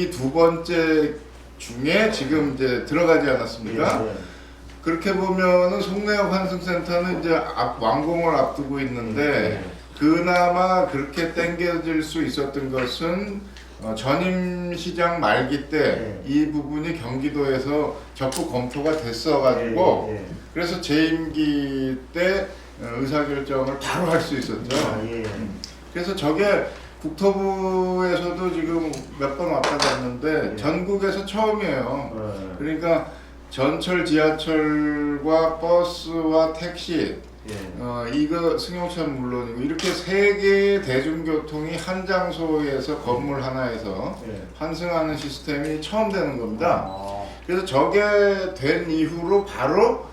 분기 두 번째 중에 지금 이제 들어가지 않았습니까? 그렇게 보면은 송내역 환승센터는 이제 완공을 앞두고 있는데 그나마 그렇게 땡겨질 수 있었던 것은 전임시장 말기 때 이 부분이 경기도에서 적극 검토가 됐어가지고 그래서 재임기 때 의사결정을 바로 할 수 있었죠. 그래서 저게 국토부에서도 지금 몇 번 왔다 갔는데 전국에서 처음이에요. 그러니까 전철, 지하철과 버스와 택시 이거 승용차는 물론이고 이렇게 세 개의 대중교통이 한 장소에서 건물 하나에서 환승하는 시스템이 처음 되는 겁니다. 그래서 저게 된 이후로 바로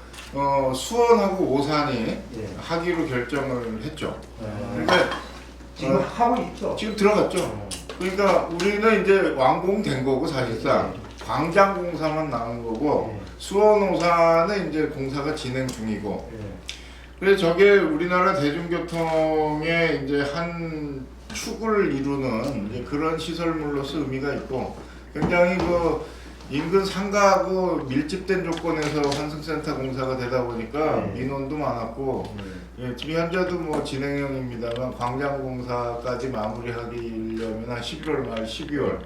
수원하고 오산이 하기로 결정을 했죠. 그러니까 지금 하고 있죠. 지금 들어갔죠. 그러니까 우리는 이제 완공된 거고 사실상 광장 공사만 남은 거고 수원 오산은 이제 공사가 진행 중이고. 그래서 저게 우리나라 대중교통의 이제 한 축을 이루는 이제 그런 시설물로서 의미가 있고 굉장히 그 인근 상가하고 밀집된 조건에서 환승센터 공사가 되다 보니까 민원도 많았고 지금 현재도 뭐 진행형입니다만 광장 공사까지 마무리하려면 한 11월 말 12월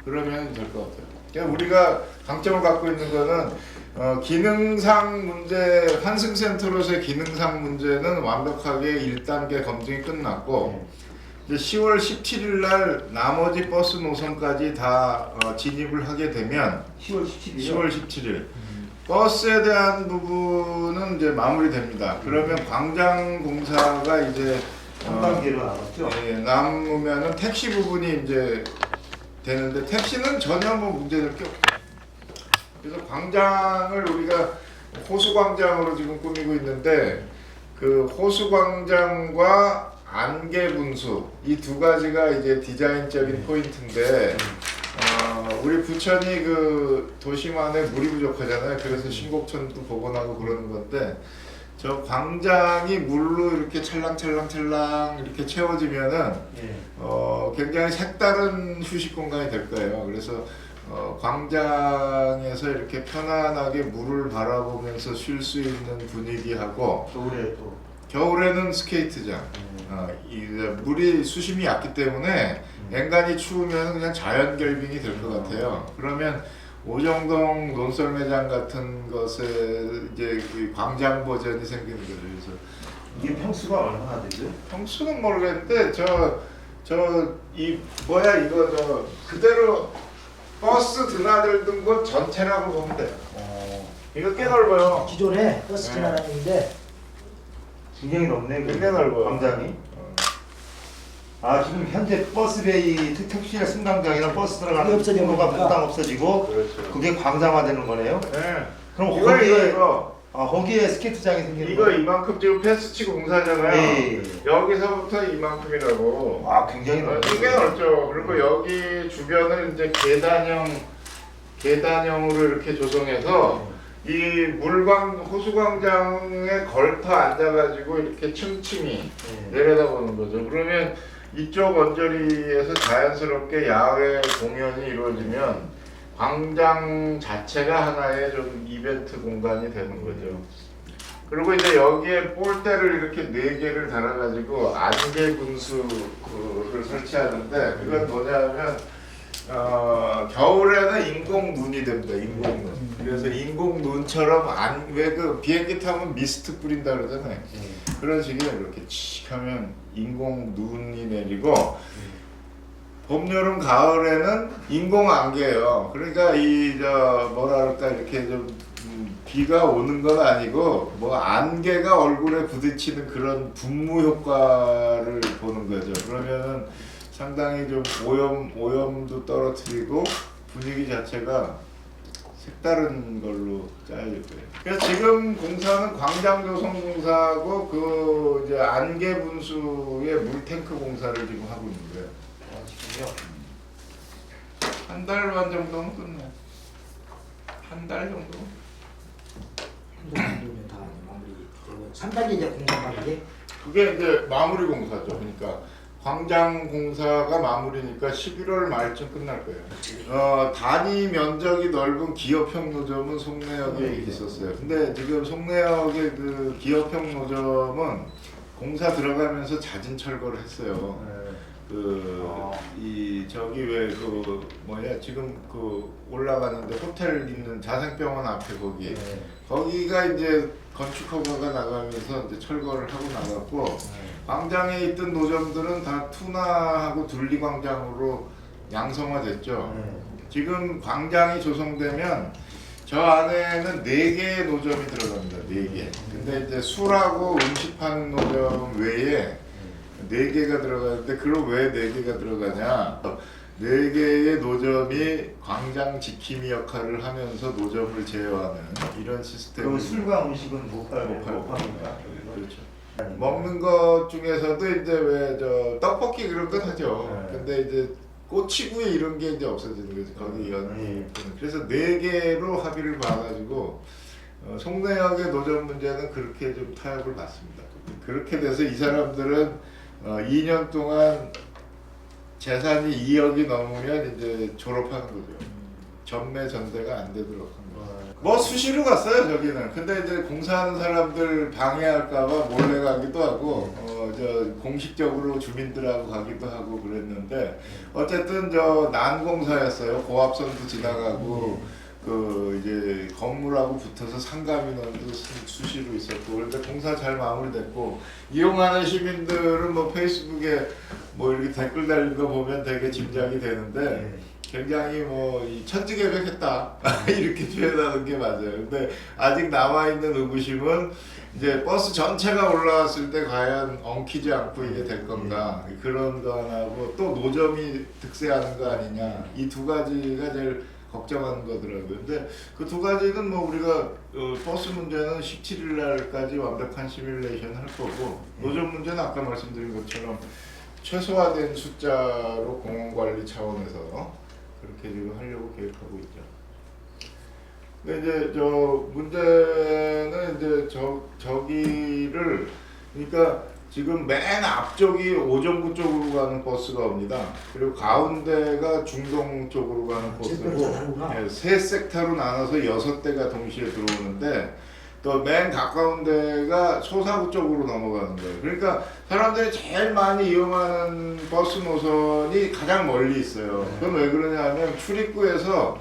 그러면 될 것 같아요. 그러니까 우리가 강점을 갖고 있는 거는 기능상 문제, 환승센터로서의 기능상 문제는 완벽하게 1단계 검증이 끝났고 이제 10월 17일 날 나머지 버스 노선까지 다 진입을 하게 되면 10월 17일. 10월 17일 버스에 대한 부분은 이제 마무리됩니다. 그러면 광장 공사가 이제 3단계로 나왔죠. 남으면은 택시 부분이 이제 되는데 택시는 전혀 뭐 문제될 게 없고 그래서 광장을 우리가 호수광장으로 지금 꾸미고 있는데 그 호수광장과 안개분수 이 두 가지가 이제 디자인적인 포인트인데 우리 부천이 그 도심안에 물이 부족하잖아요. 그래서 신곡천도 복원하고 그러는 건데 저 광장이 물로 이렇게 찰랑찰랑찰랑 이렇게 채워지면은 굉장히 색다른 휴식 공간이 될 거예요. 그래서 광장에서 이렇게 편안하게 물을 바라보면서 쉴 수 있는 분위기하고 겨울에 또 겨울에는 스케이트장 물이 수심이 얕기 때문에 엔간히 추우면 그냥 자연 결빙이 될 것 같아요. 그러면 오정동 논설매장 같은 것에 이제 광장 버전이 생기는 거죠. 그래서 이게 평수가 얼마나 되죠? 평수는 모르겠는데 이 뭐야 이거 저 그대로 버스 드나들던 곳 전체라고 보면 돼요. 이거 꽤 넓어요. 기존에 버스 지나다니는데 굉장히 넓네. 굉장히 넓어요. 광장이. 지금 현재 버스베이 택시나 승강장이랑 버스 들어가는 도로가 몽땅 없어지고 그렇죠. 그게 광장화되는 거네요. 네. 그럼 이거 거기에 스케이트장이 생기는 이거 거예요? 이만큼 지금 패스치고 공사잖아요. 여기서부터 이만큼이라고. 굉장히 꽤 넓죠. 그리고 여기 주변을 이제 계단형으로 이렇게 조성해서 이 호수광장에 걸터 앉아가지고 이렇게 층층이 내려다보는 거죠. 그러면 이쪽 언저리에서 자연스럽게 야외 공연이 이루어지면 광장 자체가 하나의 좀 이벤트 공간이 되는 거죠. 그리고 이제 여기에 볼대를 이렇게 4개를 달아가지고 안개 분수를 설치하는데 그건 뭐냐면 겨울에는 인공 눈이 됩니다. 인공 눈. 그래서 인공 눈처럼 왜 그 비행기 타면 미스트 뿌린다 그러잖아요. 그런 식으로 이렇게 칙 하면 인공 눈이 내리고 봄, 여름, 가을에는 인공 안개예요. 그러니까 뭐라 그럴까 이렇게 좀 비가 오는 건 아니고 뭐 안개가 얼굴에 부딪히는 그런 분무 효과를 보는 거죠. 그러면은 상당히 좀 오염도 떨어뜨리고 분위기 자체가 색다른 걸로 짜여질 거예요. 그래서 지금 공사는 광장 조성 공사하고 그 이제 안개 분수의 물 탱크 공사를 지금 하고 있는 거예요. 지금요? 한 달 반 정도면 끝나. 한 달 정도? 한달 정도면 다 마무리되고 3단계 이제 공사 마무리. 그게 이제 마무리 공사죠. 그러니까 광장 공사가 마무리니까 11월 말쯤 끝날 거예요. 단위 면적이 넓은 기업형 노점은 송내역에 있었어요. 근데 지금 송내역의 그 기업형 노점은 공사 들어가면서 자진 철거를 했어요. 저기 왜 지금 올라가는데 호텔 있는 자생병원 앞에 거기가 이제 건축 허가가 나가면서 이제 철거를 하고 나갔고, 광장에 있던 노점들은 다 투나하고 둘리광장으로 양성화됐죠. 지금 광장이 조성되면 저 안에는 4개의 노점이 들어갑니다. 4개. 근데 이제 술하고 음식 파는 노점 외에 4개가 들어가는데, 그럼 왜 4개가 들어가냐? 4개의 노점이 광장 지킴이 역할을 하면서 노점을 제어하는 이런 시스템. 그리고 술과 음식은 못 못 팝니까? 그렇죠. 먹는 것 중에서도 이제 왜 떡볶이 그런 건 하죠. 근데 이제 꼬치구이 이런 게 이제 없어지는 거죠. 거기 그래서 4개로 합의를 봐가지고 송내역의 노점 문제는 그렇게 좀 타협을 받습니다. 그렇게 돼서 이 사람들은 2년 동안 재산이 2억이 넘으면 이제 졸업하는 거죠. 전매 전대가 안 되도록 한 거예요. 뭐 수시로 갔어요 저기는. 근데 이제 공사하는 사람들 방해할까봐 몰래 가기도 하고, 공식적으로 주민들하고 가기도 하고 그랬는데, 어쨌든 난공사였어요. 고압선도 지나가고 이제 건물하고 붙어서 상가민원도 수시로 있었고, 그런데 공사 잘 마무리됐고, 이용하는 시민들은 뭐 페이스북에 뭐 이렇게 댓글 달린 거 보면 되게 짐작이 되는데, 굉장히 이 천지개벽했다 이렇게 표현하는 게 맞아요. 근데 아직 남아 있는 의구심은 이제 버스 전체가 올라왔을 때 과연 엉키지 않고 이게 될 건가, 그런 거 하나고, 또 노점이 득세하는 거 아니냐, 이 2가지가 제일 걱정하는 거더라고요. 근데 그 2가지는 뭐 우리가 버스 문제는 17일 날까지 완벽한 시뮬레이션 할 거고, 노점 문제는 아까 말씀드린 것처럼 최소화된 숫자로 공원관리 차원에서 그렇게 지금 하려고 계획하고 있죠. 근데 이제 문제는 이제 저기를, 그러니까 지금 맨 앞쪽이 오정구 쪽으로 가는 버스가 옵니다. 그리고 가운데가 중동 쪽으로 가는 버스고, 3섹터로 나눠서 6대가 동시에 들어오는데, 또 맨 가까운 데가 소사구 쪽으로 넘어가는 거예요. 그러니까 사람들이 제일 많이 이용하는 버스 노선이 가장 멀리 있어요. 그건 왜 그러냐면 출입구에서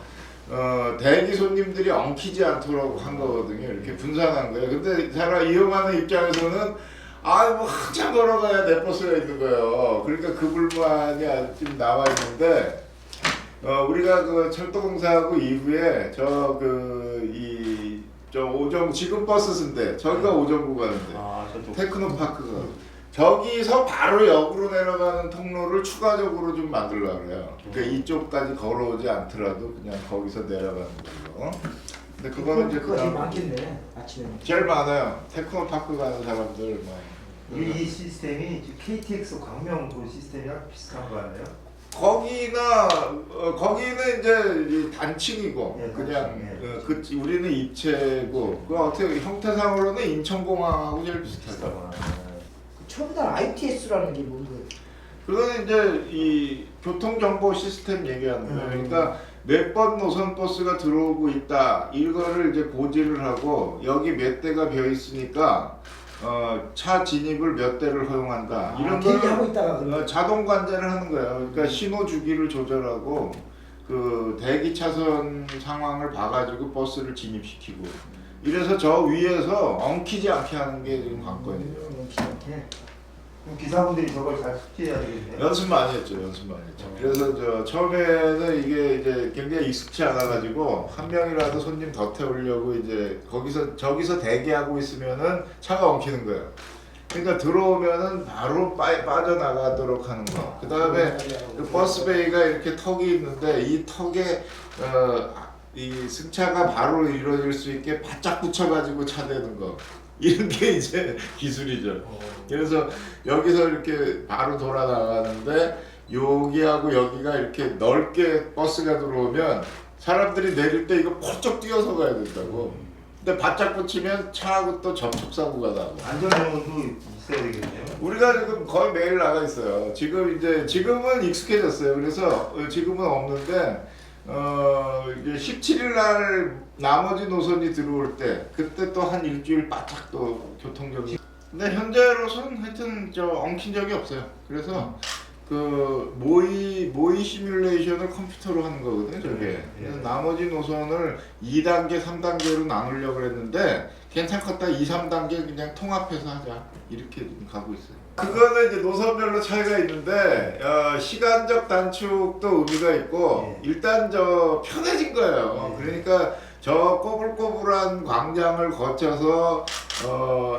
대기 손님들이 엉키지 않도록 한 거거든요. 이렇게 분산한 거예요. 근데 사람 이용하는 입장에서는 뭐 한참 걸어가야 내 버스가 있는 거예요. 그러니까 그 불만이 아직 좀 남아 있는데, 우리가 그 철도공사하고 이후에 지금 버스 쓴데 저기가 오정구 가는데, 테크노파크가 저기서 바로 역으로 내려가는 통로를 추가적으로 좀 만들려고 그래요. 그러니까 이쪽까지 걸어오지 않더라도 그냥 거기서 내려가는 걸로. 근데 그거는 이제 그거 제일 많겠네. 아침에 제일 많아요. 테크노파크 가는 사람들 이 시스템이 KTX 광명 그 시스템이랑 비슷한 거 아니에요? 거기는 이제 단층이고, 그냥 우리는 입체고, 그 어떻게 형태상으로는 인천공항하고 제일 비슷하죠. 처음부터 ITS라는 게 뭔 거예요? 그거는 이제 이 교통정보 시스템 얘기하는 거예요. 그러니까 몇 번 노선 버스가 들어오고 있다, 이거를 이제 고지를 하고, 여기 몇 대가 비어 있으니까 차 진입을 몇 대를 허용한다, 이런 대기하고 있다가 자동 관제를 하는 거예요. 그러니까 신호 주기를 조절하고 그 대기 차선 상황을 봐가지고 버스를 진입시키고, 이래서 저 위에서 엉키지 않게 하는 게 지금 관건이에요. 그럼 기사분들이 저걸 잘 숙지해야 되겠네요. 연습 많이 했죠. 그래서 처음에는 이게 이제 굉장히 익숙치 않아가지고 한 명이라도 손님 더 태우려고 이제 저기서 대기하고 있으면은 차가 엉키는 거예요. 그러니까 들어오면은 바로 빠져나가도록 하는 거. 그 다음에 그 버스베이가 이렇게 턱이 있는데, 이 턱에 이 승차가 바로 이루어질 수 있게 바짝 붙여가지고 차대는 거. 이런 게 이제 기술이죠. 그래서 여기서 이렇게 바로 돌아 나가는데, 여기하고 여기가 이렇게 넓게 버스가 들어오면 사람들이 내릴 때 이거 펄쩍 뛰어서 가야 된다고. 근데 바짝 붙이면 차하고 또 접촉사고가 나고. 안전요원도 있어야 되겠네요. 우리가 지금 거의 매일 나가 있어요. 지금은 익숙해졌어요. 그래서 지금은 없는데 이제 17일 날 나머지 노선이 들어올 때 그때 또 한 일주일 바짝 또 교통정리. 근데 현재로선 하여튼 엉킨 적이 없어요. 그래서 그 모의 시뮬레이션을 컴퓨터로 하는 거거든요, 저게. 그래서 나머지 노선을 2단계, 3단계로 나누려고 했는데 괜찮겠다, 2, 3단계 그냥 통합해서 하자 이렇게 지금 가고 있어요. 그거는 이제 노선별로 차이가 있는데 시간적 단축도 의미가 있고 일단 편해진 거예요. 그러니까 저 꼬불꼬불한 광장을 거쳐서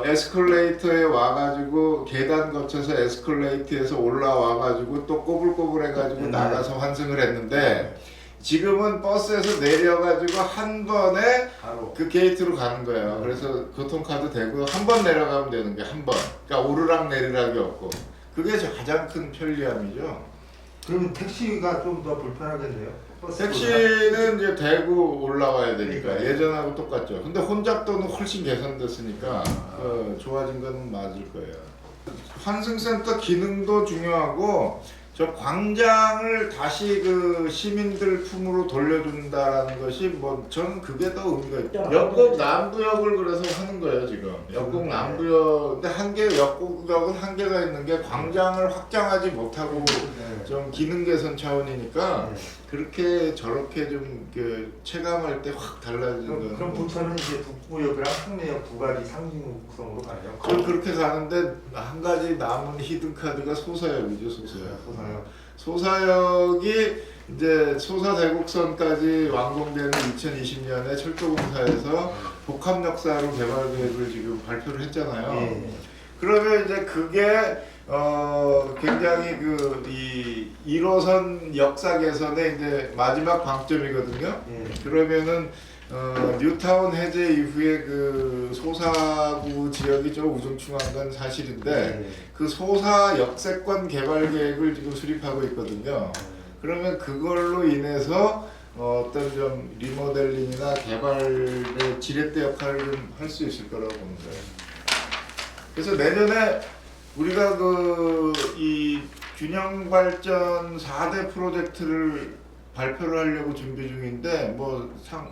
에스컬레이터에 와가지고 계단 거쳐서 에스컬레이터에서 올라와가지고 또 꼬불꼬불해가지고 나가서 환승을 했는데 지금은 버스에서 내려가지고 한 번에 바로 그 게이트로 가는 거예요. 그래서 교통카드 대고 한 번 내려가면 되는 게 한 번. 그러니까 오르락 내리락이 없고 그게 가장 큰 편리함이죠. 그러면 택시가 좀 더 불편하겠네요. 버스보다. 택시는 이제 대구 올라와야 되니까 예전하고 똑같죠. 근데 혼잡도는 훨씬 개선됐으니까 좋아진 건 맞을 거예요. 환승센터 기능도 중요하고 저 광장을 다시 그 시민들 품으로 돌려준다라는 것이 뭐 저는 그게 더 의미가 있죠. 역곡 남부역을 그래서 하는 거예요 지금. 역곡 남부역. 근데 역곡역은 한계가 있는 게 광장을 확장하지 못하고 좀 기능 개선 차원이니까 그렇게 저렇게 좀 체감할 때 확 달라지는 거예요. 그럼 부천은 이제 북부역이랑 상내역 두 가지 상징성으로 가네요. 좀 그렇게 가는데 한 가지 남은 히든 카드가 소사역이죠, 소사역. 소사역이 이제 소사대곡선까지 완공되는 2020년에 철도공사에서 복합역사로 개발 계획을 지금 발표를 했잖아요. 그러면 이제 그게 굉장히 이 1호선 역사 개선의 이제 마지막 방점이거든요. 그러면은 뉴타운 해제 이후에 그 소사구 지역이 좀 우중충한 건 사실인데 그 소사 역세권 개발 계획을 지금 수립하고 있거든요. 그러면 그걸로 인해서 어떤 좀 리모델링이나 개발의 지렛대 역할을 좀 할 수 있을 거라고 보는 거예요. 그래서 내년에 우리가 이 균형 발전 4대 프로젝트를 발표를 하려고 준비 중인데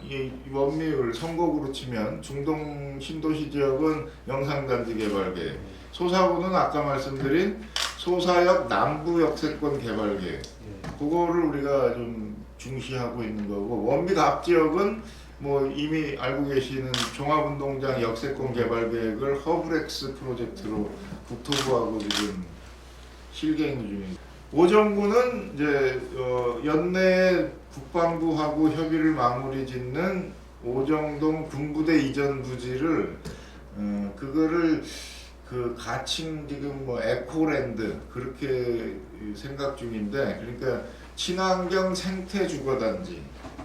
이 원미율 선곡으로 치면 중동 신도시 지역은 영상단지 개발 계획, 소사구는 아까 말씀드린 소사역 남부 역세권 개발 계획, 그거를 우리가 좀 중시하고 있는 거고, 원미 갑 지역은 이미 알고 계시는 종합운동장 역세권 개발 계획을 허브렉스 프로젝트로 국토부하고 지금 실갱 중입니다. 오정구는 이제 연내에 국방부하고 협의를 마무리 짓는 오정동 군부대 이전 부지를 그거를 그 가칭 지금 에코랜드 그렇게 생각 중인데, 그러니까 친환경 생태 주거 단지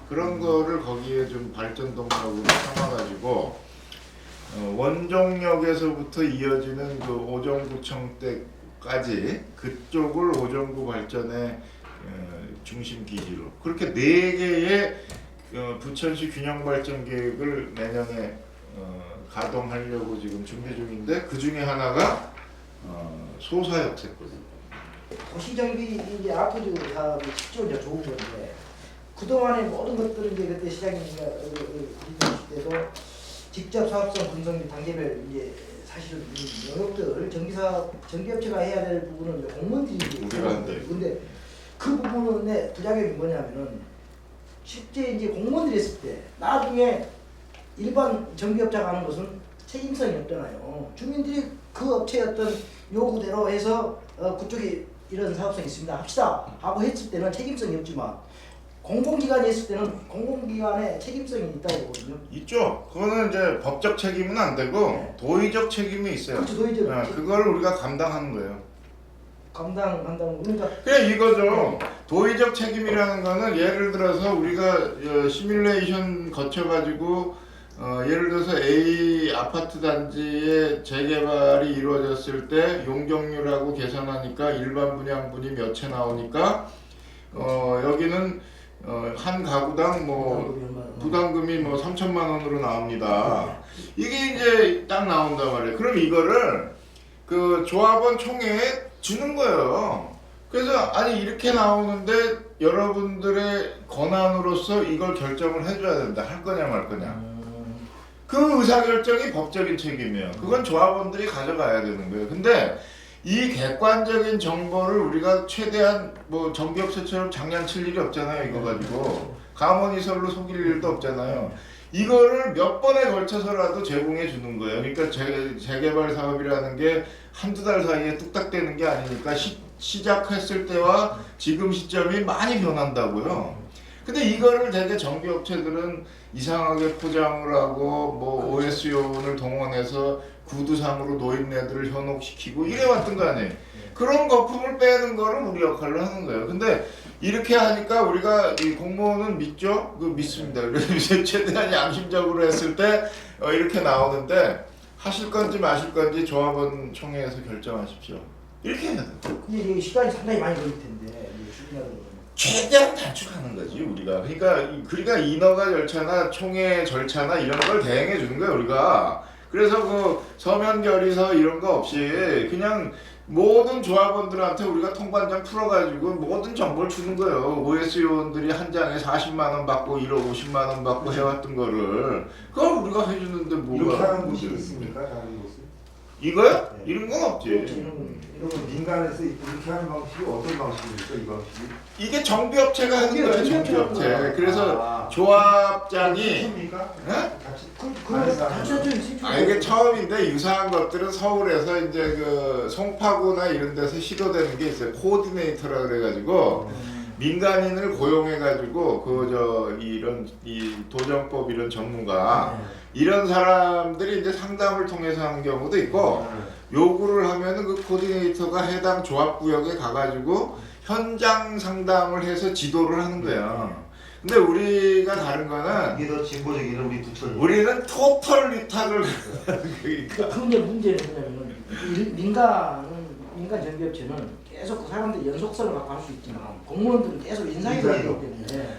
그런 거를 거기에 좀 발전 동력으로 삼아가지고 원종역에서부터 이어지는 그 오정구청 때까지 그쪽을 오정구 발전의 중심 기지로 그렇게 4개의 부천시 균형 발전 계획을 내년에 가동하려고 지금 준비 중인데, 그 중에 하나가 소사역세권. 도시정비 이제 아토지 사업이 실제로 이제 좋은 건데, 그동안의 모든 것들은 이제 그때 시장님이 때도 직접 사업성 분석 및 단계별 이제 사실은 이 영역들 전기업체가 해야 될 부분은 이제 공무원들이 우리가 한대. 근데 그 부분의 부작용이 뭐냐면은 실제 이제 공무원들이 했을 때 나중에 일반 전기업자가 하는 것은 책임성이 없잖아요. 주민들이 그 업체의 어떤 요구대로 해서 그쪽이 이런 사업성이 있습니다 합시다 하고 했을 때는 책임성이 없지만, 공공기관이 했을 때는 공공기관의 책임성이 있다고 보거든요. 있죠. 그거는 이제 법적 책임은 안 되고 도의적 책임이 있어요. 그렇죠, 도의적 그걸 우리가 감당하는 거예요. 감당한다는 그러니까 그냥 이거죠. 도의적 책임이라는 거는 예를 들어서 우리가 시뮬레이션 거쳐가지고 예를 들어서 A 아파트 단지의 재개발이 이루어졌을 때 용적률하고 계산하니까 일반 분양분이 몇 채 나오니까 여기는 한 가구당 뭐 부담금이 뭐 3천만 원으로 나옵니다. 이게 이제 딱 나온단 말이에요. 그럼 이거를 그 조합원 총회에 주는 거예요. 그래서 아니 이렇게 나오는데 여러분들의 권한으로서 이걸 결정을 해줘야 된다. 할 거냐 말 거냐. 그 의사결정이 법적인 책임이에요. 그건 조합원들이 가져가야 되는 거예요. 근데 이 객관적인 정보를 우리가 최대한 뭐 정비업체처럼 장난칠 일이 없잖아요. 이거 가지고 감언이설로 속일 일도 없잖아요. 이거를 몇 번에 걸쳐서라도 제공해 주는 거예요. 그러니까 재개발 사업이라는 게 한두 달 사이에 뚝딱 되는 게 아니니까 시작했을 때와 지금 시점이 많이 변한다고요. 근데 이거를 되게 정비업체들은 이상하게 포장을 하고 뭐 OS요원을 동원해서 구두상으로 노인네들을 현혹시키고 이래왔던 거 아니에요. 그런 거품을 빼는 거를 우리 역할로 하는 거예요. 근데 이렇게 하니까 우리가 이 공무원은 믿죠? 그 믿습니다. 그래서 최대한 양심적으로 했을 때 이렇게 나오는데 하실 건지 마실 건지 조합원 총회에서 결정하십시오. 이렇게 해야 돼요. 근데 이게 시간이 상당히 많이 걸릴 텐데 추진하는 거는. 최대한 단축하는 거지 우리가. 그러니까 인허가 절차나 총회 절차나 이런 걸 대행해 주는 거예요 우리가. 그래서 그 서면 결의서 이런 거 없이 그냥 모든 조합원들한테 우리가 통관장 풀어가지고 모든 정보를 주는 거예요. OS 요원들이 한 장에 40만 원 받고 1억 50만 원 받고 해왔던 거를 그걸 우리가 해주는데 뭐가 이렇게 하는 곳이 문제가 있습니까? 다른 곳은? 이거요? 네. 이런 건 없지. 이런 민간에서 이렇게 하는 방식이 어떤 방식입니까? 이 방식이? 이게 정비업체가 하는 거예요. 정비업체. 그래서 조합장이 있습니까? 네? 같이 이게 처음인데 유사한 것들은 서울에서 이제 그 송파구나 이런 데서 시도되는 게 있어요. 코디네이터라 그래가지고 민간인을 고용해가지고 이런 도정법 이런 전문가 이런 사람들이 이제 상담을 통해서 하는 경우도 있고 요구를 하면은 그 코디네이터가 해당 조합구역에 가가지고 현장 상담을 해서 지도를 하는 거예요. 근데 우리가 다른 거는 이게 더 진보적인 우리 부처님. 우리는 토털 위탁을 그러니까 근데 문제는 뭐냐면 민간 정비업체는 계속 그 사람들 연속성을 갖고 할 수 있지만 공무원들은 계속 인사이동이 되기 때문에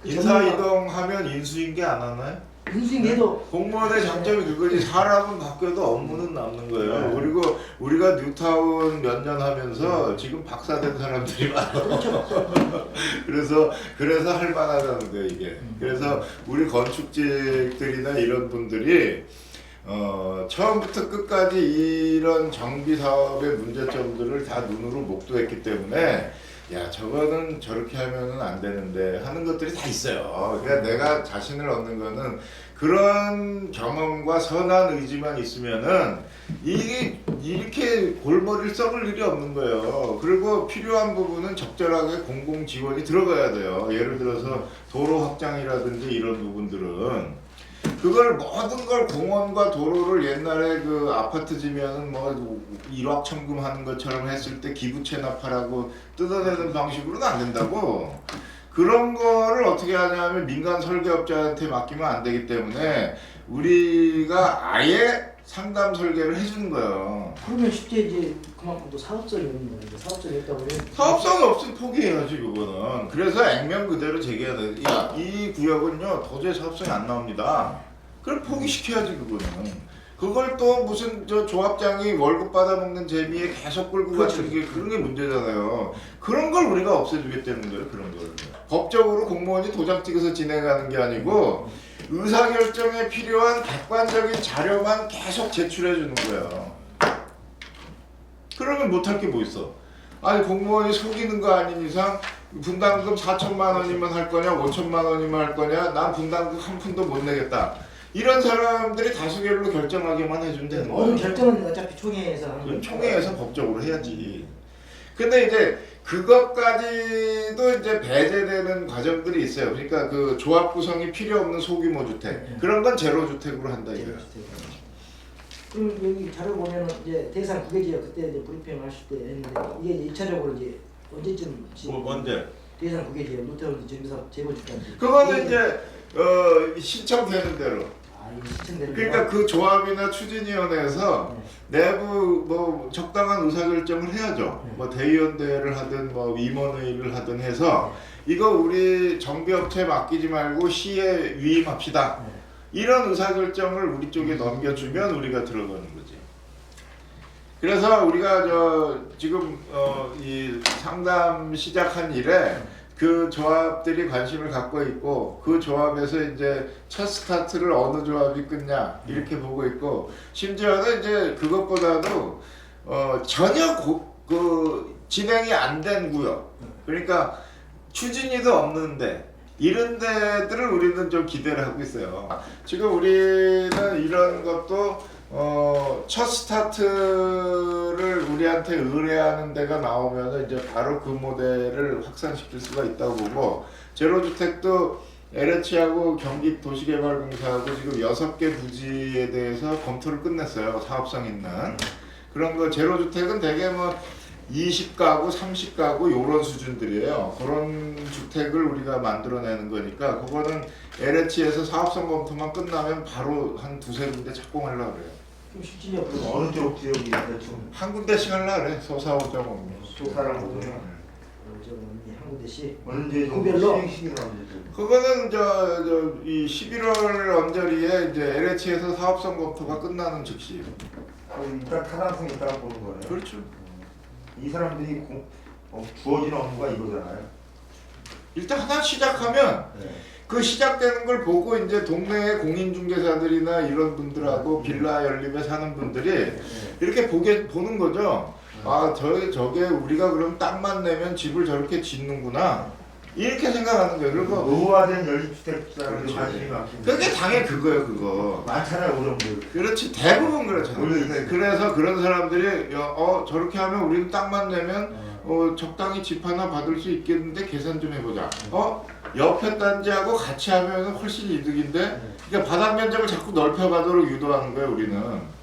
인사이동하면 인수인계 안 하나요? 인수인계도 공무원의 장점이 그거지. 사람은 바뀌어도 업무는 남는 거예요. 그리고 우리가 뉴타운 몇 년 하면서 지금 박사된 사람들이 많아. 그래서 할 만하다는 거예요 이게. 그래서 우리 건축직들이나 이런 분들이 처음부터 끝까지 이런 정비 사업의 문제점들을 다 눈으로 목도했기 때문에 야 저거는 저렇게 하면은 안 되는데 하는 것들이 다 있어요. 그러니까 내가 자신을 얻는 거는 그런 경험과 선한 의지만 있으면은 이게 이렇게 골머리를 썩을 일이 없는 거예요. 그리고 필요한 부분은 적절하게 공공 지원이 들어가야 돼요. 예를 들어서 도로 확장이라든지 이런 부분들은 그걸 모든 걸 공원과 도로를 옛날에 그 아파트 지면은 뭐 일확천금하는 것처럼 했을 때 기부 체납하라고 뜯어내는 방식으로는 안 된다고. 그런 거를 어떻게 하냐면 민간 설계업자한테 맡기면 안 되기 때문에 우리가 아예 상담 설계를 해주는 거예요. 그러면 쉽게 이제 그만큼 또 사업성이 없는 거예요. 사업성이 없다고 해요. 사업성이 없으면 포기해야지 그거는. 그래서 액면 그대로 제기해야 돼. 야, 이 구역은요 도저히 사업성이 안 나옵니다. 그걸 포기시켜야지 그거는. 그걸 또 무슨 저 조합장이 월급 받아먹는 재미에 계속 끌고 가는 게 그런 게 문제잖아요. 그런 걸 우리가 없애주겠다는 거예요. 그런 걸. 법적으로 공무원이 도장 찍어서 진행하는 게 아니고 의사결정에 필요한 객관적인 자료만 계속 제출해 주는 거예요. 그러면 못할 게 뭐 있어? 아니 공무원이 속이는 거 아닌 이상 분담금 4천만 원이면 할 거냐 5천만 원이면 할 거냐 난 분담금 한 푼도 못 내겠다. 이런 사람들이 다수결로 결정하게만 해주면 되는 거예요. 모든 결정은 어차피 총회에서 하는 거예요. 총회에서 법적으로 해야지. 근데 이제 그것까지도 이제 배제되는 과정들이 있어요. 그러니까 그 조합 구성이 필요 없는 소규모 주택 그런 건 제로 주택으로 한다 이거예요. 그럼 여기 자료 보면은 이제 대상 9개 지역 그때 이제 브리핑 하실 때 했는데 이게 이제 2차적으로 이제 언제쯤 언제? 대상 9개 지역 노태우 정비사업 재고 주까지. 그거는 이제 신청되는 대로. 이게 시청되는 그러니까 그 조합이나 추진위원회에서 내부 뭐 적당한 의사결정을 해야죠. 뭐 대의원대회를 하든 뭐 임원회의를 하든 해서 이거 우리 정비업체 맡기지 말고 시에 위임합시다. 이런 의사결정을 우리 쪽에 넘겨주면 우리가 들어가는 거지. 그래서 우리가 지금 이 상담 시작한 이래 그 조합들이 관심을 갖고 있고 그 조합에서 이제 첫 스타트를 어느 조합이 끊냐 이렇게 보고 있고 심지어는 이제 그것보다도 전혀 그 진행이 안 된 구역 그러니까 추진위도 없는데 이런 데들을 우리는 좀 기대를 하고 있어요. 지금 우리는 이런 것도 첫 스타트를 우리한테 의뢰하는 데가 나오면 이제 바로 그 모델을 확산시킬 수가 있다고 보고 제로주택도 LH하고 경기도시개발공사하고 지금 6개 부지에 대해서 검토를 끝냈어요. 사업성 있는 그런 거 제로주택은 대개 뭐 20가구, 30가구 요런 수준들이에요. 그런 주택을 우리가 만들어내는 거니까 그거는 LH에서 사업성 검토만 끝나면 바로 한 두세 군데 착공하려고 그래요. 좀 실질이 없고 어느 쪽 지역이 대충 한 군데씩 하려고 그래. 소사오정 조사랑 보면 한 군데씩 언제 구별로? 정도 시행시기는 언제죠? 그거는 이 11월 언저리에 이제 LH에서 사업성 검토가 끝나는 즉시. 일단 타당성이 있다고 보는 거예요. 그렇죠. 이 사람들이 주어진 업무가 이거잖아요. 일단 하나 시작하면 네. 그 시작되는 걸 보고 이제 동네의 공인중개사들이나 이런 분들하고 빌라 연립에 사는 분들이 이렇게 보는 거죠. 아, 저게 우리가 그럼 땅만 내면 집을 저렇게 짓는구나. 이렇게 생각하는 거예요. 그리고 노후화된 연립주택자를 그렇죠. 관심이 많습니다. 그게 당연히 그거예요, 그거. 많잖아요, 어려운 분. 그렇지, 대부분 그렇잖아요. 원래 있어요. 그래서 그런 사람들이 저렇게 하면 우리는 땅만 내면 적당히 집 하나 받을 수 있겠는데 계산 좀 해보자. 옆에 단지하고 같이 하면 훨씬 이득인데 그러니까 바닥 면적을 자꾸 넓혀가도록 유도하는 거예요, 우리는.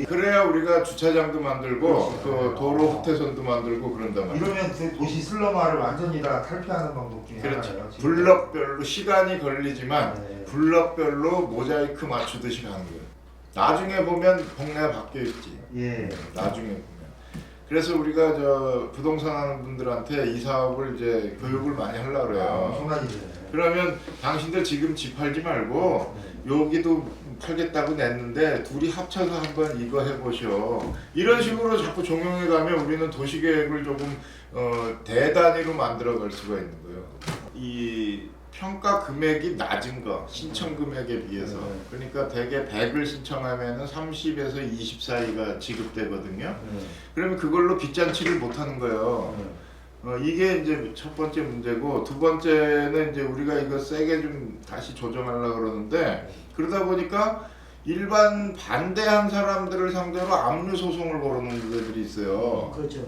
그래야 우리가 주차장도 만들고 그 도로 호태선도 만들고 그런단 말이에요. 이러면 그 도시 슬럼화를 완전히 다 탈피하는 방법 중에 그렇죠. 하나예요. 지금. 블럭별로 시간이 걸리지만 네. 블럭별로 모자이크 맞추듯이 가는 거예요. 나중에 보면 동네가 바뀌어 있지. 예. 나중에 보면. 그래서 우리가 부동산 하는 분들한테 이 사업을 이제 교육을 많이 하려고 그래요. 엄청난 일이네. 그러면 당신들 지금 집 팔지 말고 여기도 팔겠다고 냈는데 둘이 합쳐서 한번 이거 해보셔. 이런 식으로 자꾸 종용해 가면 우리는 도시계획을 조금 대단위로 만들어 갈 수가 있는 거예요. 이 평가 금액이 낮은 거 신청 금액에 비해서 그러니까 대개 100을 신청하면은 30에서 20 사이가 지급되거든요. 그러면 그걸로 빚잔치를 못 하는 거예요. 이게 이제 첫 번째 문제고 두 번째는 이제 우리가 이거 세게 좀 다시 조정하려고 그러는데 그러다 보니까 일반 반대한 사람들을 상대로 압류 소송을 걸어놓는 데들이 있어요. 그렇죠.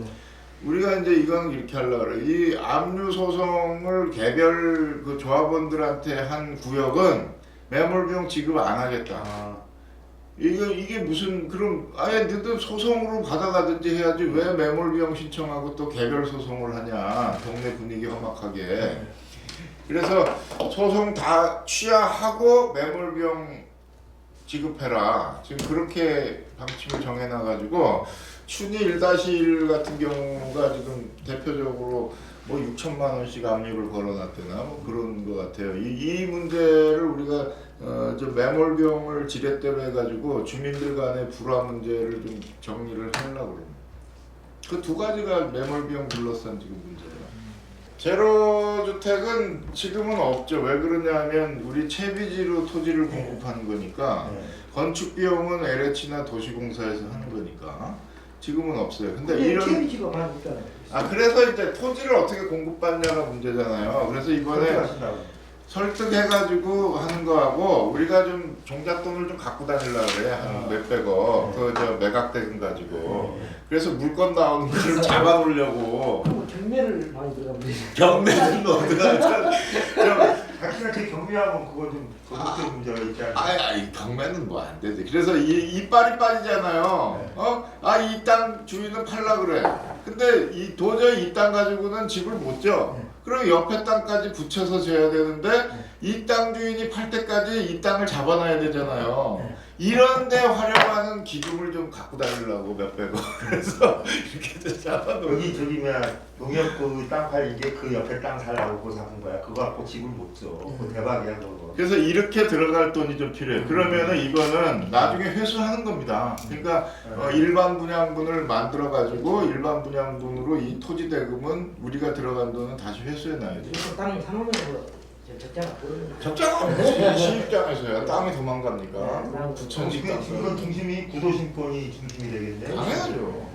우리가 이제 이건 이렇게 하려고 그래요. 이 압류 소송을 개별 그 조합원들한테 한 구역은 매몰 비용 지급 안 하겠다. 이게 무슨 그럼 아예 너도 소송으로 받아가든지 해야지 왜 매몰 비용 신청하고 또 개별 소송을 하냐. 동네 분위기 험악하게. 그래서 소송 다 취하하고 매몰 비용 지급해라. 지금 그렇게 방침을 정해놔가지고 춘희 1-1 같은 경우가 지금 대표적으로 뭐 6천만 원씩 압류를 걸어놨대나 뭐 그런 것 같아요. 이 문제를 우리가 좀 매몰 비용을 지렛대로 해가지고 주민들 간의 불화 문제를 좀 정리를 하려고 그럽니다. 그 두 가지가 매몰 비용 둘러싼 지금 문제예요. 제로주택은 지금은 없죠. 왜 그러냐면 우리 채비지로 토지를 공급하는 거니까 건축 비용은 LH나 도시공사에서 하는 거니까 지금은 없어요. 근데 이런 KBG가 많이 없잖아요. 그래서 이제 토지를 어떻게 공급받냐가 문제잖아요. 그래서 이번에 설득해가지고 하는 거하고 우리가 좀 종잣돈을 좀 갖고 다니려고 그래. 한 몇백억 그 매각대금 가지고 그래서 물건 나오는 거를 잡아놓으려고 경매를 많이 들어가면 되죠. 경매 좀 어디가 좀 자신을 되게 경미하면 그거 좀 도덕적 문제가 있지 않나요? 아이 경매는 뭐 안 되지. 그래서 이빨이 빠지잖아요. 이 땅 주인은 팔라 그래. 근데 도저히 이 땅 가지고는 집을 못 져. 그럼 옆에 땅까지 붙여서 줘야 되는데 이 땅 주인이 팔 때까지 이 땅을 잡아놔야 되잖아요. 이런데 활용하는 기둥을 좀 갖고 다니려고 몇백억. 그래서 이렇게 잡아놓고. 여기 저기 뭐야 농협 그 땅 팔린 게 그 옆에 땅 살라고 그거 사는 거야. 그거 갖고 집을 못 줘. 그거 대박이야 그거. 그래서 이렇게 들어갈 돈이 좀 필요해요. 그러면은 이거는 나중에 회수하는 겁니다. 그러니까 일반 분양분을 만들어 가지고 일반 분양분으로 이 토지 대금은 우리가 들어간 돈은 다시 회수해 놔야죠. 그래서 땅 사놓으면 적자가 보르는 적자가 없지. 시입장에서야 땅이 도망갑니까? 부천식 땅. 이건 중심이 구도심권이 중심이 되겠네. 당연하죠.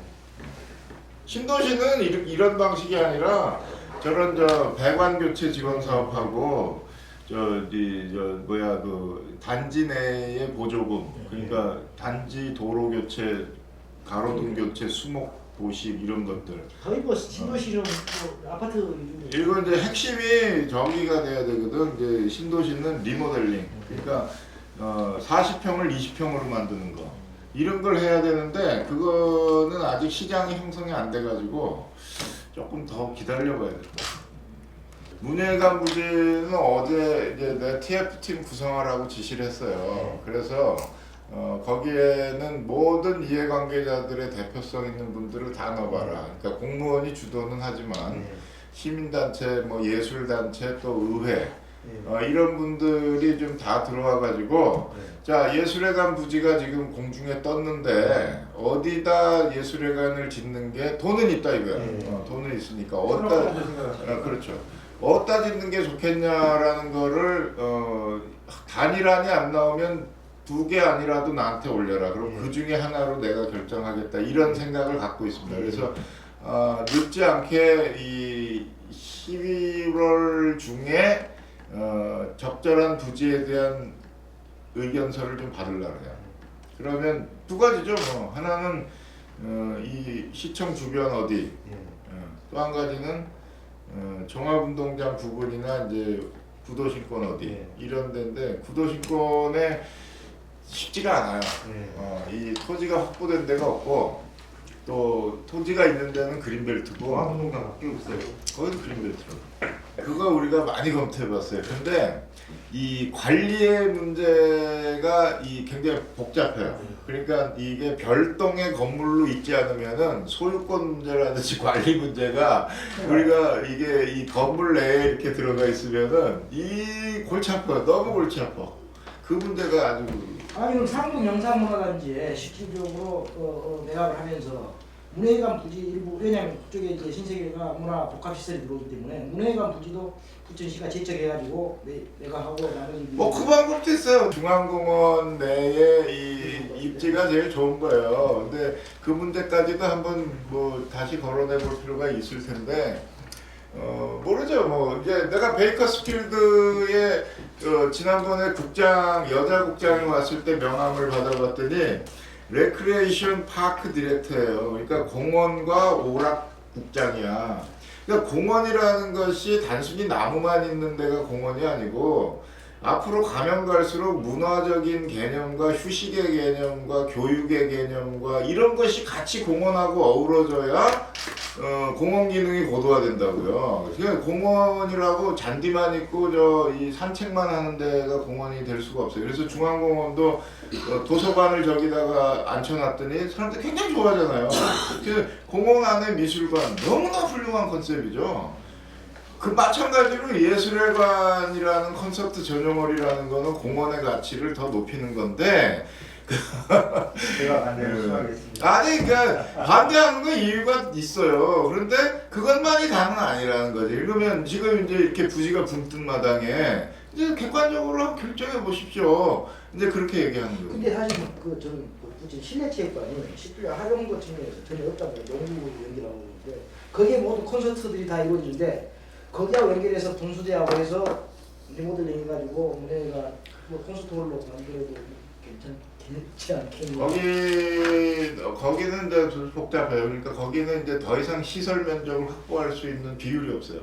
신도시는 이런 방식이 아니라 저런 배관 교체 지원 사업하고 그 단지 내의 보조금, 그러니까 단지 도로 교체, 가로등 교체, 수목 도식 이런 것들. 거의 뭐 신도시는 뭐 아파트 이거 이제 핵심이 저기가 돼야 되거든. 이제 신도시는 리모델링. 그러니까 40평을 20평으로 만드는 거. 이런 걸 해야 되는데 그거는 아직 시장이 형성이 안 돼가지고 조금 더 기다려봐야 될 것 같아요. 문예관 부지는 어제 이제 내 TF팀 구성하라고 지시를 했어요. 그래서 거기에는 모든 이해관계자들의 대표성 있는 분들을 다 넣어봐라. 그러니까 공무원이 주도는 하지만 시민단체, 뭐 예술단체, 또 의회 이런 분들이 좀 다 들어와가지고 자 예술회관 부지가 지금 공중에 떴는데 어디다 예술회관을 짓는 게 돈은 있다 이거야. 돈은 있으니까 어디다 그렇죠. 어디다 짓는 게 좋겠냐라는 거를 단일안이 안 나오면 2개 아니라도 나한테 올려라. 그럼 그 중에 하나로 내가 결정하겠다. 이런 생각을 갖고 있습니다. 그래서 늦지 않게 이 11월 중에 적절한 부지에 대한 의견서를 좀 받으려고 해요. 그러면 2가지죠. 뭐 하나는 이 시청 주변 어디, 또 한 가지는 종합운동장 부근이나 이제 구도심권 어디 이런 데인데 구도심권에 쉽지가 않아요. 이 토지가 확보된 데가 없고 또 토지가 있는 데는 그린벨트고 종합운동장 바뀌고 있어요. 거기도 그린벨트로. 그거 우리가 많이 검토해봤어요. 근데 이 관리의 문제가 굉장히 복잡해요. 그러니까 이게 별동의 건물로 있지 않으면은 소유권 문제라든지 관리 문제가 우리가 이게 이 건물 내에 이렇게 들어가 있으면은 이 골치 아파요. 너무 골치 아파. 그 문제가 아주. 아니 상동 영상문화단지에 실질적으로 매각을 하면서 문예관 부지 일부 왜냐하면 그쪽에 이제 신세계가 문화 복합시설이 들어오기 때문에 문예관 부지도 부천시가 제척해가지고 매각하고 나머지 그 방법도 있어요. 중앙공원 내에 이 입지가 제일 좋은 거예요. 근데 그 문제까지도 한번 뭐 다시 거론해 볼 필요가 있을 텐데 모르죠. 뭐 이제 내가 베이커스필드에 지난번에 여자 국장이 왔을 때 명함을 받아봤더니 레크리에이션 파크 디렉터예요. 그러니까 공원과 오락 국장이야. 그러니까 공원이라는 것이 단순히 나무만 있는 데가 공원이 아니고 앞으로 가면 갈수록 문화적인 개념과 휴식의 개념과 교육의 개념과 이런 것이 같이 공원하고 어우러져야 공원 기능이 고도화된다고요. 그러니까 공원이라고 잔디만 있고 이 산책만 하는 데가 공원이 될 수가 없어요. 그래서 중앙공원도 도서관을 저기다가 앉혀놨더니 사람들이 굉장히 좋아하잖아요. 그래서 공원 안에 미술관 너무나 훌륭한 컨셉이죠. 그 마찬가지로 예술회관이라는 콘서트 전용홀이라는 거는 공원의 가치를 더 높이는 건데 제가 반대로 수하겠습니다. 아니 그러니까 반대하는 건 이유가 있어요. 그런데 그것만이 다는 아니라는 거지. 그러면 지금 이제 이렇게 부지가 붕뜬 마당에 이제 객관적으로 결정해 보십시오. 이제 그렇게 얘기하는 거예요. 근데 사실 저는 부천 실내체육관이 실질적 활용도 측면에서 전혀 없다고 농구 연기라고 하는데 거기에 모든 콘서트들이 다 이루어지는데 거기하고 연결해서 분수대하고 해서 리모델링 해가지고 문예가 뭐 콘서트홀로 만들어도 괜찮지 않겠냐. 거기는 이제 좀 복잡해요. 그러니까 거기는 이제 더 이상 시설 면적을 확보할 수 있는 비율이 없어요.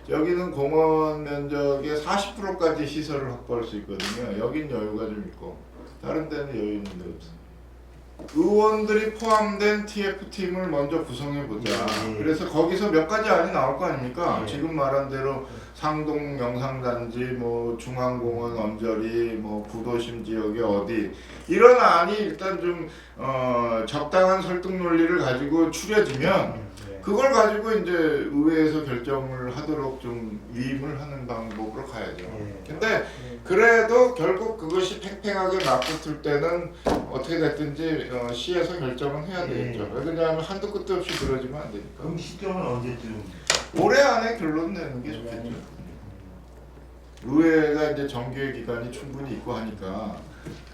여기는 공원 면적의 40%까지 시설을 확보할 수 있거든요. 여긴 여유가 좀 있고 다른 데는 여유 있는 데 없어요. 의원들이 포함된 TF팀을 먼저 구성해보자. 그래서 거기서 몇 가지 안이 나올 거 아닙니까? 지금 말한 대로 상동 영상단지, 뭐 중앙공원 언저리, 뭐 구도심 지역이 어디 이런 안이 일단 좀 적당한 설득 논리를 가지고 추려지면 그걸 가지고 이제 의회에서 결정을 하도록 좀 위임을 하는 방법으로 가야죠. 근데 그래도 결국 그것이 팽팽하게 맞붙을 때는 어떻게 됐든지 시에서 결정은 해야 되겠죠. 왜냐하면 한도 끝도 없이 그러지면 안 되니까. 그럼 시점은 언제쯤? 올해 안에 결론 내는 게 좋겠죠. 의회가 이제 정기회 기간이 충분히 있고 하니까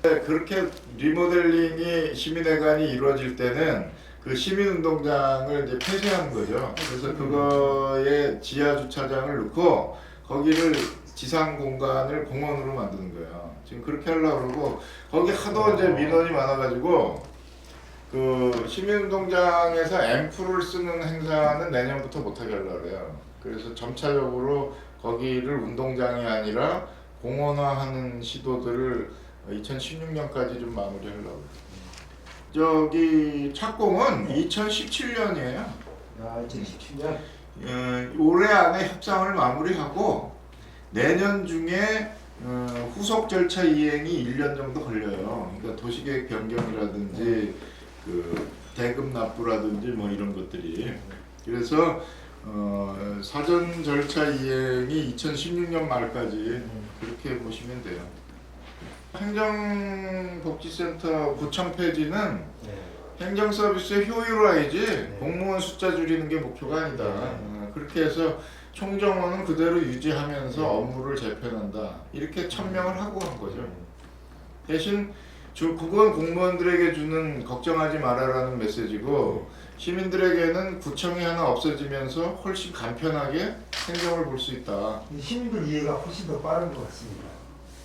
그렇게 리모델링이 시민회관이 이루어질 때는 그 시민운동장을 이제 폐쇄하는 거죠. 그래서 그거에 지하 주차장을 넣고 거기를 지상 공간을 공원으로 만드는 거예요. 지금 그렇게 하려고 그러고 거기 하도 이제 민원이 많아가지고 그 시민운동장에서 앰프를 쓰는 행사는 내년부터 못하게 하려고 그래요. 그래서 점차적으로 거기를 운동장이 아니라 공원화하는 시도들을 2016년까지 좀 마무리하려고. 저기 착공은 2017년이에요. 아, 2017년. 올해 안에 협상을 마무리하고 내년 중에 후속 절차 이행이 1년 정도 걸려요. 그러니까 도시계획 변경이라든지 그 대금 납부라든지 뭐 이런 것들이. 그래서 사전 절차 이행이 2016년 말까지 그렇게 보시면 돼요. 행정복지센터 구청 폐지는 행정 서비스의 효율화이지 공무원 숫자 줄이는 게 목표가 아니다. 그렇게 해서 총정원은 그대로 유지하면서 업무를 재편한다. 이렇게 천명을 하고 한 거죠. 대신 그건 공무원들에게 주는 걱정하지 말아라는 메시지고 시민들에게는 구청이 하나 없어지면서 훨씬 간편하게 행정을 볼 수 있다. 시민들 이해가 훨씬 더 빠른 것 같습니다.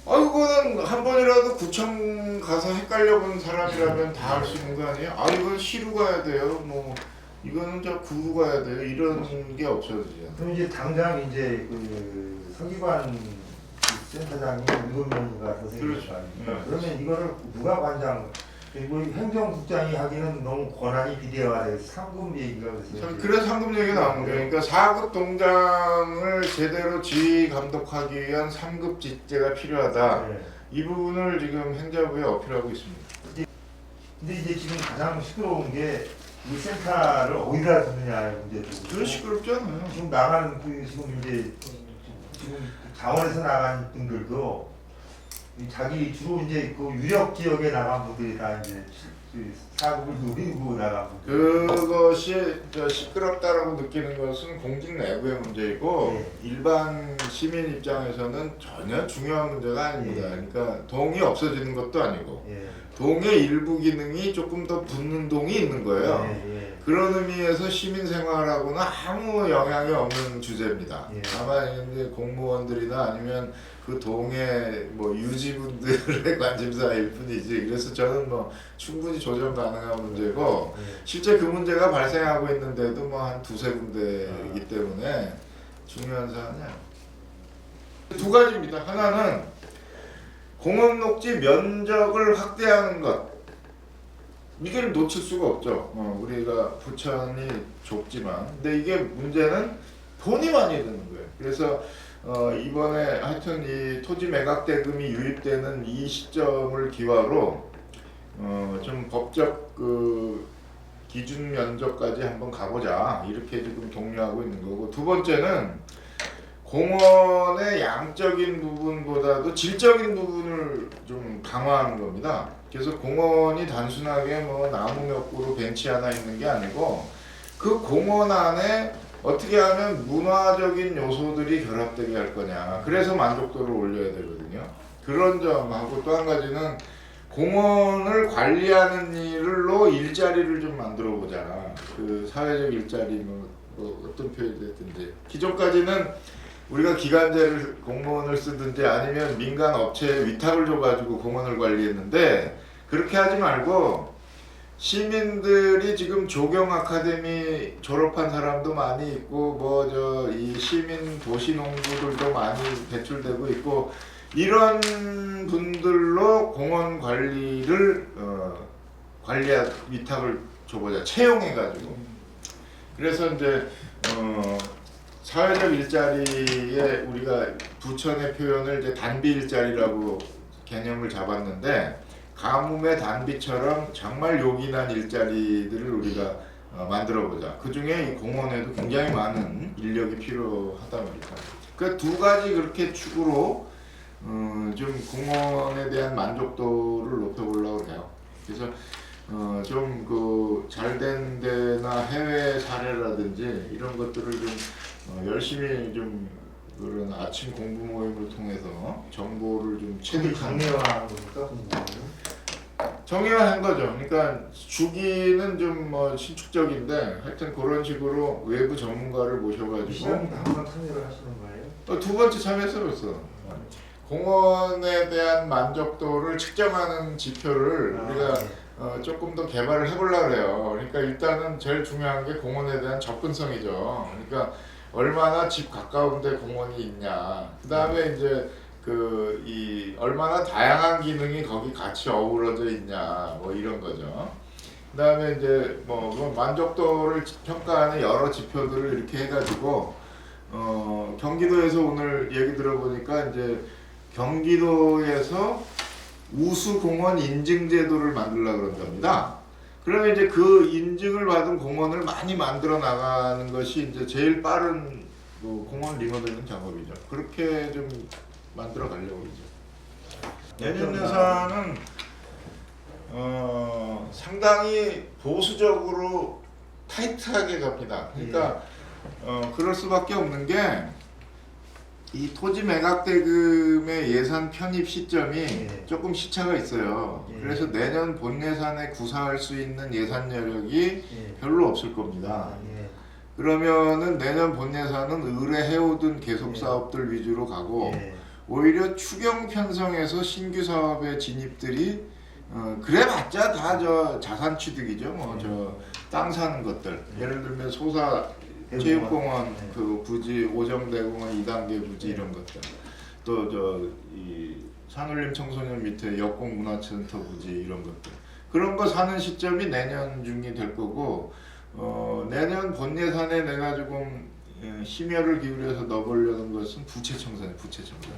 그거는 한 번이라도 구청 가서 헷갈려 본 사람이라면 다 할 수 있는 거 아니에요? 이건 시로 가야 돼요. 뭐 이거는 저 구로 가야 돼요. 이런 게 없어지죠. 그럼 이제 당장 이제 그 서기관 센터장이 7명인가 더 생길 거 아닙니까? 그러면 이거를 누가 관장? 그리고 행정국장이 하기는 너무 권한이 비대화돼서 상급 얘기가 그래서 그래서 상급 얘기 나오는 거예요. 그러니까 4급 동장을 제대로 지휘 감독하기 위한 3급 직제가 필요하다. 이 부분을 지금 행자부에 어필하고 있습니다. 근데 이제 지금 가장 시끄러운 게 이 센터를 어디다 두느냐의 문제죠. 그건 시끄럽잖아요. 지금 나가는 지금 이제 지금 자원에서 나간 분들도 자기 주로 이제 그 유력 지역에 나간 분들이 다 이제 사급을 누리고 나간 분들. 그것이 시끄럽다라고 느끼는 것은 공직 내부의 문제이고 일반 시민 입장에서는 전혀 중요한 문제가 아닙니다. 그러니까 동이 없어지는 것도 아니고 동의 일부 기능이 조금 더 붙는 동이 있는 거예요. 그런 의미에서 시민 생활하고는 아무 영향이 없는 주제입니다. 다만 이제 공무원들이나 아니면 그 동의 뭐 유지분들의 관심사일 뿐이지. 그래서 저는 뭐 충분히 조정 가능한 문제고 실제 그 문제가 발생하고 있는데도 뭐 한 두세 군데이기 때문에 중요한 사안이야. 두 가지입니다. 하나는 공원 녹지 면적을 확대하는 것. 이걸 놓칠 수가 없죠. 우리가 부천이 좁지만, 근데 이게 문제는 돈이 많이 드는 거예요. 그래서 이번에 하여튼 이 토지 매각 대금이 유입되는 이 시점을 기화로 좀 법적 그 기준 면적까지 한번 가보자 이렇게 지금 독려하고 있는 거고, 두 번째는 공원의 양적인 부분보다도 질적인 부분을 좀 강화하는 겁니다. 그래서 공원이 단순하게 뭐 나무 몇 그루 벤치 하나 있는 게 아니고 그 공원 안에 어떻게 하면 문화적인 요소들이 결합되게 할 거냐. 그래서 만족도를 올려야 되거든요. 그런 점하고 또 한 가지는 공원을 관리하는 일로 일자리를 좀 만들어 보자. 그 사회적 일자리 뭐 어떤 표현이 됐든지. 기존까지는 우리가 기간제를 공무원을 쓰든지 아니면 민간 업체에 위탁을 줘가지고 공원을 관리했는데 그렇게 하지 말고 시민들이 지금 조경 아카데미 졸업한 사람도 많이 있고 뭐 저 이 시민 도시 농부들도 많이 배출되고 있고 이런 분들로 공원 관리를 관리할 위탁을 줘보자 채용해가지고 그래서 이제 사회적 일자리에 우리가 부천의 표현을 이제 단비 일자리라고 개념을 잡았는데 가뭄의 단비처럼 정말 요긴한 일자리들을 우리가 만들어보자. 그 중에 이 공원에도 굉장히 많은 인력이 필요하다 말이다. 그 두 가지 그렇게 축으로 좀 공원에 대한 만족도를 높여보려고 해요. 그래서 좀 그 잘된 데나 해외 사례라든지 이런 것들을 좀 열심히 좀 그런 아침 공부 모임을 통해서 정보를 좀 체득하는 정리화하는 겁니까? 공부는? 정의화한 거죠. 그러니까 주기는 좀 뭐 신축적인데 하여튼 그런 식으로 외부 전문가를 모셔가지고 시장님도 한번 참여를 하시는 거예요? 두 번째 참여했어 벌써. 공원에 대한 만족도를 측정하는 지표를 우리가 조금 더 개발을 해보려고 해요. 그러니까 일단은 제일 중요한 게 공원에 대한 접근성이죠. 그러니까 얼마나 집 가까운데 공원이 있냐. 그 다음에 이제 이 얼마나 다양한 기능이 거기 같이 어우러져 있냐 뭐 이런 거죠. 그 다음에 이제 뭐 만족도를 평가하는 여러 지표들을 이렇게 해가지고 경기도에서 오늘 얘기 들어보니까 이제 경기도에서 우수공원 인증제도를 만들려고 그런답니다. 그러면 이제 그 인증을 받은 공원을 많이 만들어 나가는 것이 이제 제일 빠른 공원 리모델링 작업이죠. 그렇게 좀 만들어 가려고 그러죠. 내년 예산은 상당히 보수적으로 타이트하게 갑니다. 그러니까 그럴 수밖에 없는 게 이 토지 매각 대금의 예산 편입 시점이 조금 시차가 있어요. 그래서 내년 본 예산에 구사할 수 있는 예산 여력이 별로 없을 겁니다. 그러면은 내년 본 예산은 의뢰해오던 계속 사업들 위주로 가고 오히려 추경 편성에서 신규 사업의 진입들이 그래봤자 다 저 자산 취득이죠. 뭐 저 땅 사는 것들. 예를 들면 소사 체육공원 그 부지 오정대공원 2단계 부지 이런 것들. 또 저 이 산울림 청소년 밑에 역공 문화센터 부지 이런 것들. 그런 거 사는 시점이 내년 중이 될 거고 내년 본 예산에 내가 조금 심혈을 기울여서 넣어보려는 것은 부채 청산이에요. 부채 청산.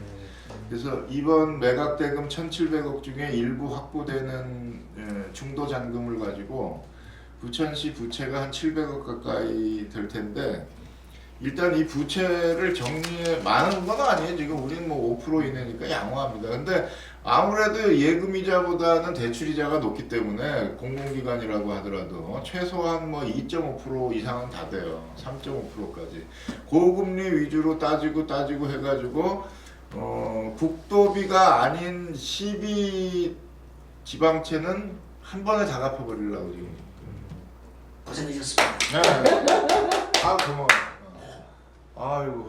그래서 이번 매각 대금 1,700억 중에 일부 확보되는 중도 잔금을 가지고 부천시 부채가 한 700억 가까이 될 텐데 일단 이 부채를 정리해 많은 건 아니에요. 지금 우리는 뭐 5% 이내니까 양호합니다. 근데 아무래도 예금이자보다는 대출이자가 높기 때문에 공공기관이라고 하더라도 최소한 뭐 2.5% 이상은 다 돼요. 3.5%까지. 고금리 위주로 따지고 해가지고 국도비가 아닌 시비 지방채는 한 번에 다 갚아버리려고 지금. 고생하셨습니다. 네. 아 고마워. 아이고.